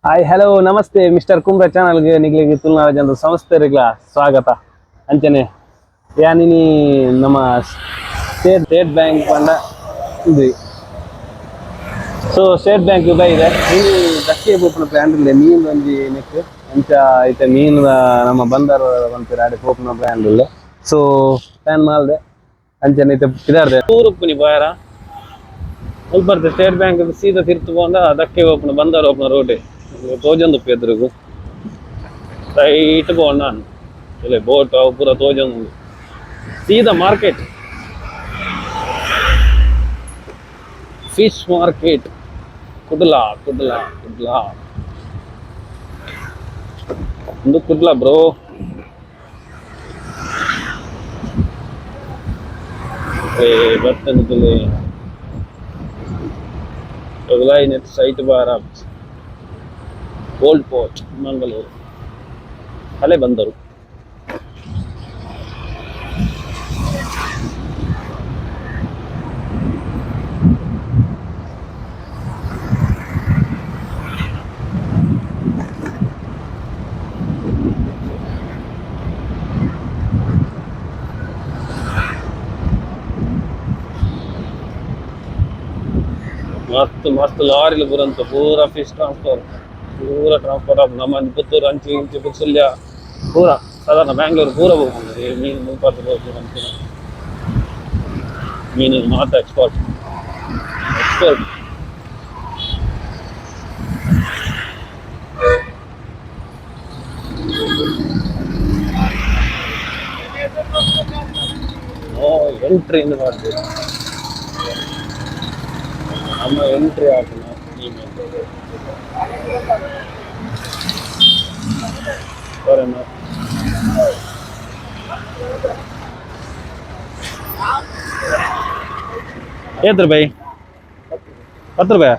Hi hello ನಮಸ್ತೆ mister ಕುಂಬ್ರ ಚಾನಲ್ಗೆ ನಿಗ್ಲಿಗೆ ತುಲನಾ ಜನರು ಸಂಸ್ಥೆಗಳ ಸ್ವಾಗತ ಅಂಚನೆ ಯಾನಿನಿ ನಮ್ಮ ಸ್ಟೇಟ್ ಬ್ಯಾಂಕ್ ಬಂದ ಇದು ಸೊ ಸ್ಟೇಟ್ ಬ್ಯಾಂಕ್ ಇದೆ ನೀನು ದಕ್ಷಿಣ ಪೋಪನ ಬ್ರ್ಯಾಂಡ್ ಇಲ್ಲ ಮೀನು ಒಂಜಿ ನೆಕ್ ಅಂಚ ಐತೆ ಮೀನು ನಮ್ಮ ಬಂದರ್ ಬಂತೀರ ಅಡೆ ಪೋಪನ ಬ್ರ್ಯಾಂಡ್ ಇಲ್ಲ ಸೊ ಪ್ಲಾನ್ ಮಾಡಿದೆ ಅಂಚನೆ ಐತೆ ಇದಾರ್ದೆ ಊರುಪ್ಪನಿ ಬಾರ ಬರ್ತೆ ಸ್ಟೇಟ್ ಬ್ಯಾಂಕ್ ಸೀದಾ ತಿರ್ತು ಬಂದ ದಕ್ಕೆ ಓಪನ ಬಂದರ್ ಓಪನ ರೋಡ್ ತೋಜೊಂದು ಎದುರುಗು ಸ್ಟ್ರೈಟ್ போன ನಾನು ಇಲ್ಲಿ ಬೋಟ್ ಅವು ಪೂರ ತೋಜೊಂದು ಸೀದಾ market fish market Kudla Kudla Kudla ಒಂದು ಕುಡ್ಲಾ ಬ್ರೋ ಬರ್ತದೆ ನೆಟ್ ಸೈಟ್ ಬಾರ ಓಲ್ಡ್ ಪೋರ್ಟ್ ಮಂಗಳೂರು ಅಲ್ಲೇ ಬಂದರು मस्त मस्त लारी बरंत पूरा फिश ट्रांसफर पूरा ट्रांसफर आप नमन पुत्तूर अंची इंची पुत्सुल्य पूरा साधारण बैंगलोर पूरा ಹೋಗ್ತದೆ ಮೀನು ಮುಲ್ಪಾತ ಹೋಗ್ತದೆ ಮೀನು ಮಾತ್ರ ಎಕ್ಸ್ಪೋರ್ಟ್ ಎಂಟ್ರಿ ಇಂದ ಮಾಡ್ತೀವಿ ನಮ್ಮ ಎಂಟ್ರಿ ಹಾಕೋಣ ಸರಿನಾ ಎಷ್ಟು ರೂಪಾಯಿ 10 ರೂಪಾಯಿ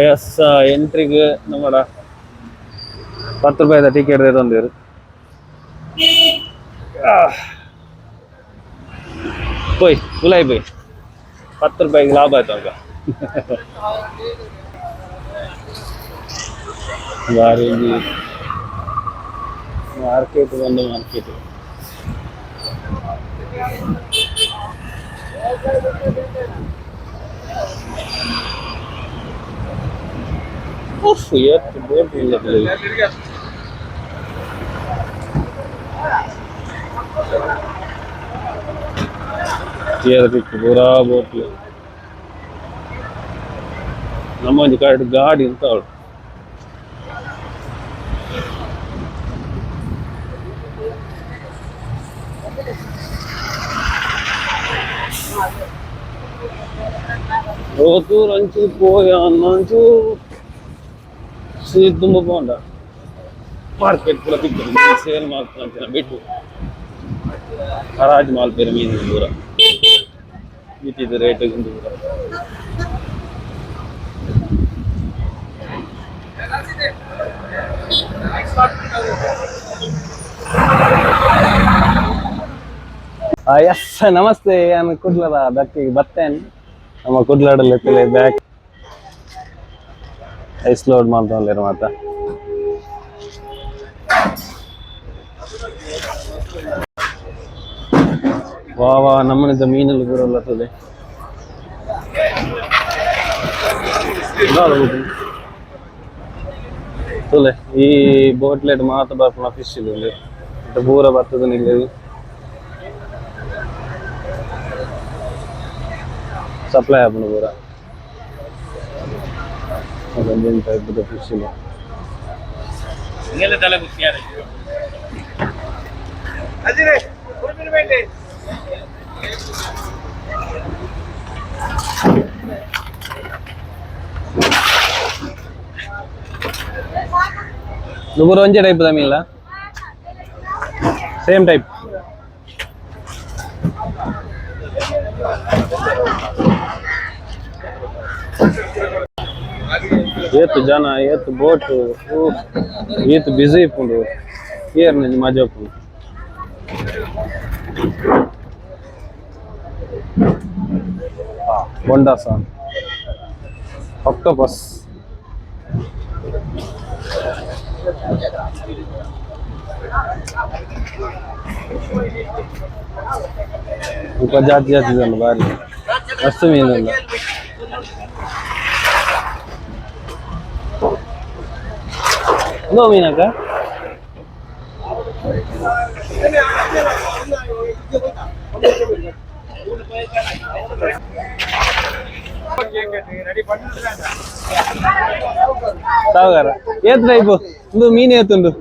ಎಸ್ ಎಂಟ್ರಿಗೆ ನಮ್ಮ 10 ರೂಪಾಯಿ ಟಿಕೆಟ್ ತಂದಿರು പോയി ഫുള്ളായി പോയി 10 ರೂಪಾಯಿಗೆ ಲಾಭ ಆಯ್ತು ಆಗ ಮಾರ್ಕೆಟ್ ಬಂದು ಮಾರ್ಕೆಟ್ ಎಷ್ಟು ಬೋಟ್ ಇಲ್ಲ पूरा बोट ನಮ್ಮ ಒಂದು ಗಾಡಿ ಅಂತ ಅವಳು ರೋತು ರಂಚು ಪೋಯ ನಂಚು ತುಂಬ ಪೋಂಡ ಮಾರ್ಕೆಟ್ ಕೂಡ ಬಿಟ್ಟು ಸೇಲ್ ಮಾಡ್ತಾನೆ ಬಿಟ್ಟು ಹರಾಜು ಮಾಲ್ಪೇರು ಮೀನು ದೂರ ಇಟ್ಟಿದ್ದು ರೇಟ್ ದೂರ ಎಸ್ ನಮಸ್ತೆ ನಾನು ಕುಡ್ಲದ ದಕ್ಕಿಗೆ ಬರ್ತೇನೆ ನಮ್ಮ ಕುಡ್ಲಾಡಲ್ಲಿ ಎತ್ತಲೆ ಬ್ಯಾಕ್ ಐಸ್ ಲೋಡ್ ಮಾಡ್ತಾವಲ್ಲ ಮಾತ ವಾ ವಾ ನಮ್ಮನಿದ್ದ ಮೀನಲ್ಲಿ ಬರಲ್ಲತ್ತದೆ ತುಲೆ ಈ ಬೋಟ್ಲೆಟ್ ಮಾತ್ರ ಬರ್ಪುನ ಫಿಶ್ ಇಲ್ಲಿ ಪೂರ ಬರ್ತದೆ ನಿಲ್ಲಿ ಸಪ್ಲೈ ಆಪುಂಡು ಪೂರ ಅದೊಂದು ಟೈಪ್ ಫಿಶ್ ಇಲ್ಲ నువ్వు ಒಂದೇ ಟೈಪ್ ಮೀನಿಲ್ಲ ಸೇಮ್ ಟೈಪ್ ಏತ್ ಜನ ಏತ್ ಬೋಟ್ ಏತ್ ಬಿಸಿ ಇಪ್ಪುಂಡು ಏರ್ ಮಜಾ ಇಪ್ಪುಂಡು Bonda san. Octopus. Uka jati jati zan bari. Mastu meen unda. No meenaka? Savagara. Etu type? Undu meen etundu.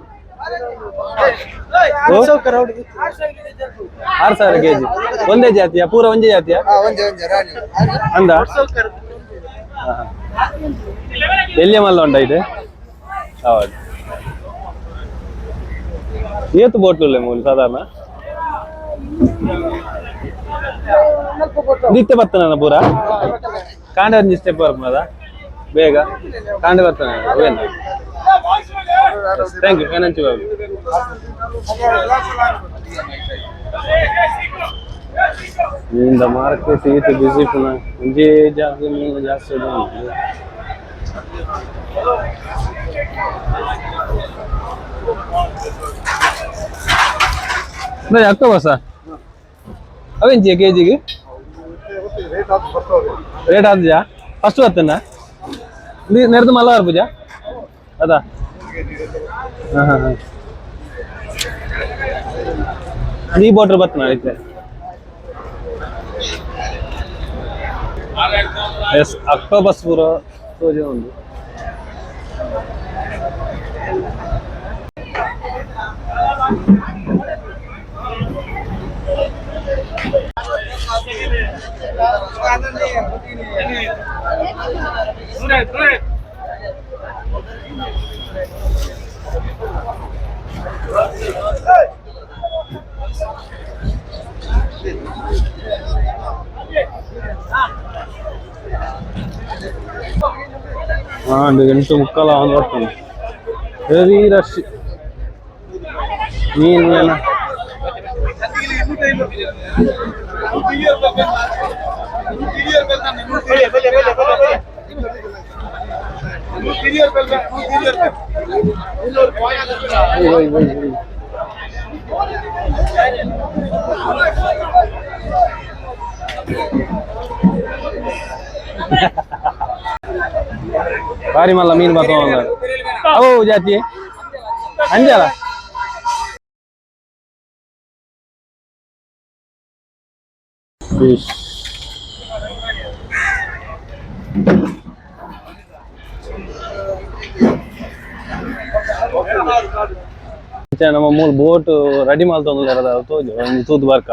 6,000 kg. ಒಂದೇ ಜಾತಿಯ ಪೂರ ಒಂದೇ ಜಾತಿಯ ಅಂದ ಎಲ್ಲಿ ಮಲ್ಲ ಉಂಟ ಇದು ಹೌದು ಏತು ಬೋಟ್ಲು ಮೂಲ ಸಾಧಾರಣ ನಿತ್ಯ ಬರ್ತನ ಪೂರ ಕಾಂಡ ಒಂದು ಸ್ಟೆಪ್ ಬರ್ಬೋದ ಬೇಗ ಕಾಂಡ ಬರ್ತಾನೆ ಥ್ಯಾಂಕ್ ಯು ಏನಂಚು ಬಾಬು இந்த மார்க்கெட் இது பிஸி பண்ண இங்கே ஜாஸ்தி மீன் ஜாஸ்தி தான் नहीं आपका बसा अब इन जी केजी की रेट आते जा फर्स्ट आते ना नेर तो माला पूजा अदा हाँ हाँ हाँ नी बॉर्डर बतना इतने यस अक्टोबस पूरा तो जो उन्हें हाँ इंटू मुक्काला वेरी रश मीन लेना भारी मल्ला मीन बताओ अब हो जाती है अंजाला फिश ನಮ್ಮ ಮೂಲ ಬೋಟ್ ರೆಡಿ ಮಾಡ್ತಂದ್ರೆ ತೂತ್ ಬರ್ಕ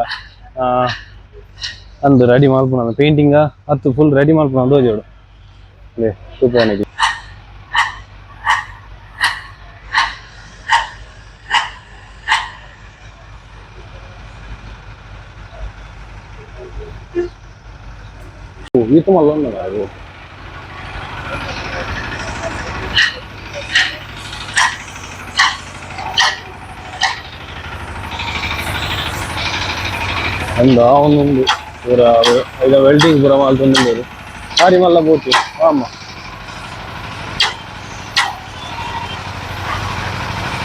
ಅಂದು ರೆಡಿ ಮಾಡ್ಕೊಂಡು ಪೇಂಟಿಂಗ್ ಹತ್ತು ಫುಲ್ ರೆಡಿ ಮಾಡ್ಕೊಂಡು ತೋಜೋಡು ಲೇ ತೂಪನಿಗೆ itu malah enggak aku anda undu pura ida welding pura maltundu mari malla pochu amma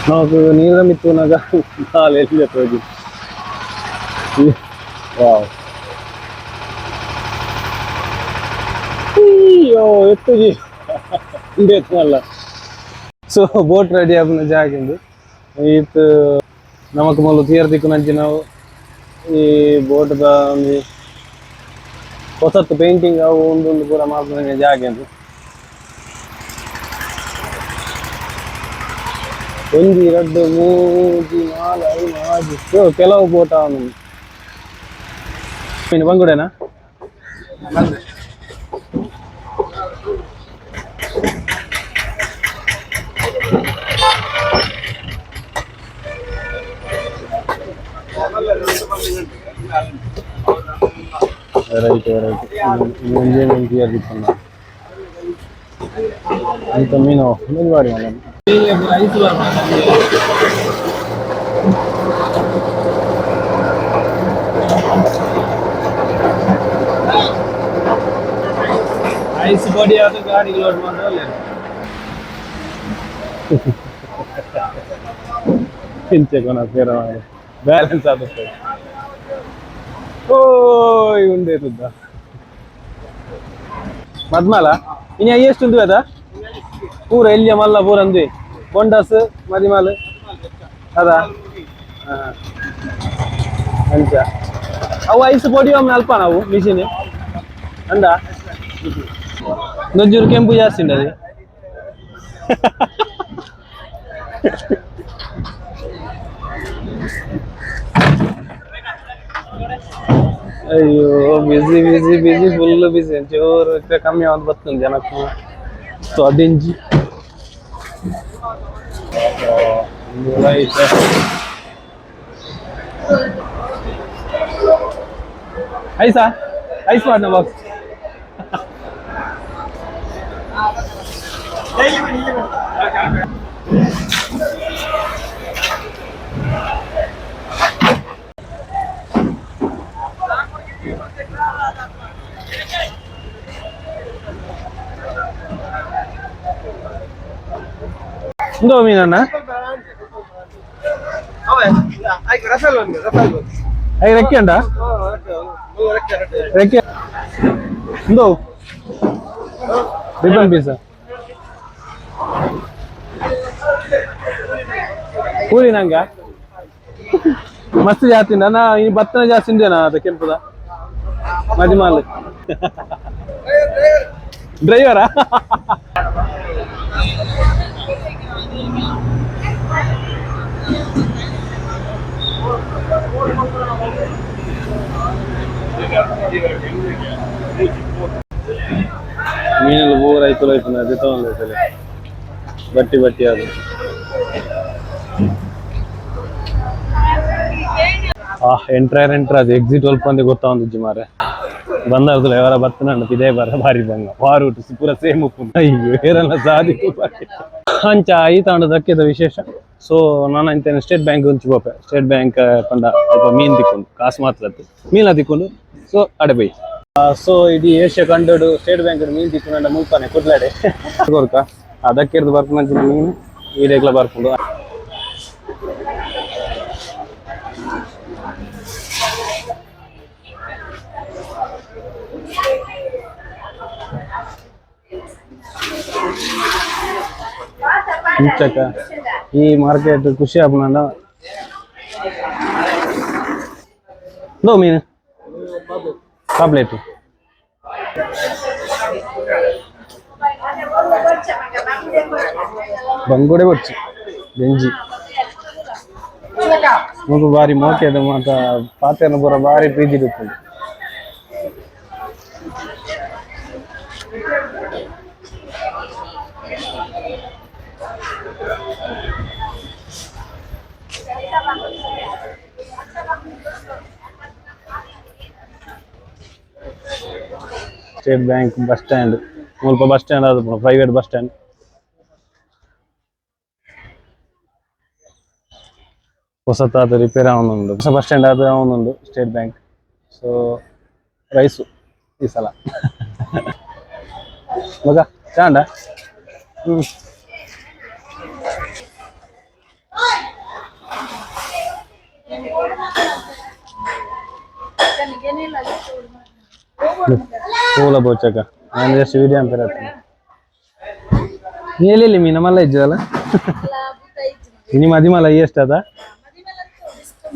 నాకు నీలమిత్తునగా నాలెల్లి చెప్పేది వావ్ ಅಯ್ಯೋ ಎತ್ತುಜಿ ಇಂದೇತ್ನಲ್ಲ ಸೊ ಬೋಟ್ ರೆಡಿ ಆಪನ ಜಾಗಿಂದು ಈತ್ ನಮಕ್ ಮೊದಲು ತೀರ್ದಿಕ್ಕು ನಂಚಿ ನಾವು ಈ ಬೋಟ್ದ ಒಂದು ಹೊಸತ್ತು ಪೇಂಟಿಂಗ್ ಅವು ಒಂದೊಂದು ಪೂರ ಮಾಡ್ಕೊಂಡ ಜಾಗಿಂದು ಒಂದು ಎರಡು ಮೂರು ನಾಲ್ಕು ಐದು ಕೆಲವು ಬೋಟ್ ಅವನು ನೀನು ಬಂಗುಡೇನಾ రైట్ ఇంజన్ తీయాలి అంత మీను వాడి ఐస్ ಐಸ್ ಬಾಡಿ ಅದು ಗಾಡಿಗೆ ಲೋಡ್ ಮಾಡೋಲ್ಲ ಇಂಚೆಕೊನ ಸೇರ ಬ್ಯಾಲೆನ್ಸ್ ಆಗುತ್ತೆ ಓಯ್ ఉండే తుద్ద మద్మాల ఇని అయ్యేస్తుంది కదా పూర ఎల్య మల్ల పూర అంది బొండాస్ మదిమాలు అదా అంచ అవు ఐస్ పొడి అಲ್ಪ ನಾವು మిషన్ అందా నొజ్జూరు కెంపు చేస్తుండే అది ಅಯ್ಯೋ ಬಿಸಿ ಬಿಸಿ ಬಿಸಿ ಫುಲ್ ಬಿಸಿ ಜೋರು ಕಮ್ಮಿ ಆಗಿ ಬರ್ತದೆ ಜನಕ್ಕೆ ಸ್ವಾದಿಂಜಿ ಐಸಾ ಐಸ್ ಮಾಡ್ನ box Enggak minana? Ay rekki anda? Rekki. Enggak. Ribbon pizza. Puri nanga? Masti jati na ini battana jasinde na ada kempuda. Madi mal. Driver ah? ಮೀನಲ್ಲಿ ಬೋರ್ ಆಯ್ತು ಅದು ತಗೊಂಡ್ರೆ ಬಟ್ಟಿ ಬಟ್ಟಿ ಅದು ಎಂಟ್ರ ಅದು ಎಕ್ಸಿಟ್ ಅಲ್ಪ ಅಂದೆ ಗೊತ್ತಾವಂದಿಜ್ಜಿ ಮಾರೆ ಬಂದಾರ್ದುಲ್ಲ ఎవರ ಬತ್ತನಂಡ ಇದೇ ಬರ ಬಾರಿ ಬಂಗ ವಾರು ಪೂರ ಸೇಮ್ ಉಪ್ಪು ಅಯ್ಯೋ ಏರಲ್ಲ ಸಾದಿ ಅಂಚ ಈ ತಾಂಡ ದಕ್ಕಿದ ವಿಶೇಷ ಸೊ ನಾನು ಅಂತೇನೆ ಸ್ಟೇಟ್ ಬ್ಯಾಂಕ್ ಉಂಚಿ ಪೋಪೆ ಸ್ಟೇಟ್ ಬ್ಯಾಂಕ್ ಪಂಡ ಸ್ವಲ್ಪ ಮೀನ್ ತಿಕ್ಕೊಂಡು ಕಾಸು ಮಾತ್ರ ಮೀನ ತಿಕ್ಕೊಂಡು ಸೊ ಅಡೆ ಬೈ ಸೊ ಇಡೀ ಏಷ್ಯಾ ಕಂಡು ಸ್ಟೇಟ್ ಬ್ಯಾಂಕ್ ಮೀನ್ ತಿಕ್ಕೊಂಡು ಮುಲ್ಪಾನೆ ಕುಡ್ಲಾಡೆ ಗೋರ್ಕ ಅದಕ್ಕೆ ಬರ್ಕೊಂಡು ಮೀನು ಈಡೆಗ್ಲ ಬರ್ಕೊಂಡು ಇಂಚಕ ಈ ಮಾರ್ಕೆಟ್ ಖುಷಿ ಆಪುಂಡ ದೋ ಮೀನು ಪಾಪ್ಲೆಟ್ ಬಂಗುಡೆ ಬಚ್ಚಿ ಬೆಂಜಿ ಮಗು ಬಾರಿ ಮೋಕೆ ಅದು ಮಾತ ಪಾತೆನ ಪೂರ ಬಾರಿ ಪ್ರೀತಿ ಇರುತ್ತದೆ ಸ್ಟೇಟ್ ಬ್ಯಾಂಕ್ ಬಸ್ ಸ್ಟ್ಯಾಂಡ್ ಮುಲ್ಪ ಬಸ್ ಸ್ಟ್ಯಾಂಡ್ ಅದು ಪ್ರೈವೇಟ್ ಬಸ್ ಸ್ಟ್ಯಾಂಡ್ ಹೊಸತಾದ ರಿಪೇರ್ ಅವನೊಂದು ಹೊಸ ಬಸ್ ಸ್ಟ್ಯಾಂಡ್ ಆದ ಅವನೊಂದು ಸ್ಟೇಟ್ ಬ್ಯಾಂಕ್ ಸೊ ರೈಸು ಈ ಸಲ ಮಗ ಚಾಂಡ పూల బొచ్చక నేను జస్ట్ వీడియో అంపేరత్తున్నా నీళ్ళి మీన మళ్ళీ ఇచ్చేదాల ఇని మది మళ్ళీ అయ్యేస్తా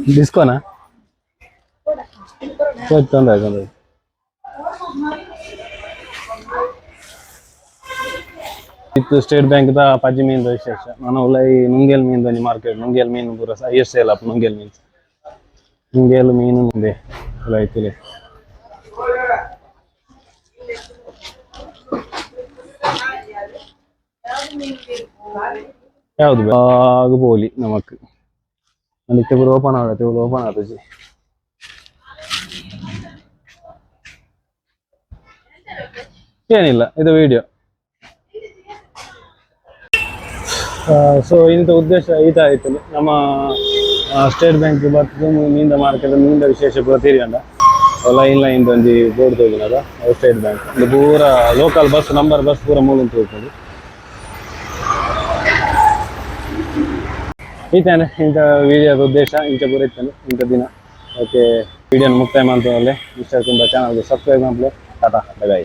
డిస్కోనా ತೊಂದರೆ ಇತ್ತು ಸ್ಟೇಟ್ ಬ್ಯಾಂಕ್ ದ ಪಜ್ಜಿ ಮೀನ್ ವಿಶೇಷ ನಾನು ಉಲೈ ನುಂಗೇಲ್ ಮೀನ್ ದನಿ ಮಾರ್ಕೆಟ್ ನುಂಗೇಲ್ ಮೀನು ಪೂರ ಹೈಯೆಸ್ಟ್ ಸೇಲ್ ಅಪ್ ನುಂಗೇಲ್ ಮೀನ್ ನುಂಗೇಲ್ ಮೀನು ಮುಂದೆ ಉಲೈ ತಿಳಿ ಯಾವುದು ಬಾಗ ಪೋಲಿ ನಮಕ್ ಅದಕ್ಕೆ ಪೂರ ಓಪನ್ ಆಗತ್ತೆ ಓಪನ್ ಆತಜಿ ಏನಿಲ್ಲ ಇದು ವಿಡಿಯೋ ಸೊ ಇಂಥ ಉದ್ದೇಶ ಇದಾಯಿತು ನಮ್ಮ ಸ್ಟೇಟ್ ಬ್ಯಾಂಕ್ ಬರ್ತದೆ ಮೀನಿಂದ ಮಾರ್ಕೆಟ್ ಮೀನಿಂದ ವಿಶೇಷ ಪೂರ ತೀರಿಗಂಡ ಲೈನ್ ಒಂಜಿ ಬೋರ್ಡ್ ತೋಜಿನದ ಸ್ಟೇಟ್ ಬ್ಯಾಂಕ್ ಇದು ಪೂರ ಲೋಕಲ್ ಬಸ್ ನಂಬರ್ ಬಸ್ ಪೂರ ಮೂಲಂತ ಹೋಗ್ತದೆ ಈತಾನೆ ಇಂಥ ವಿಡಿಯೋದ ಉದ್ದೇಶ ಇಂಚ ಪೂರ ಇತ್ತಾನೆ ಇಂಥ ದಿನ ಓಕೆ ವಿಡಿಯೋನ ಮುಕ್ತಾಯ ಮಾಡ್ತೇವೆ ಮಿಸ್ಟರ್ ಕುಂಬ್ರ ಚಾನಲ್ಗೆ ಸಬ್ಸ್ಕ್ರೈಬ್ ಮಾಡಲಿ ಟಾಟಾ ಬೈ.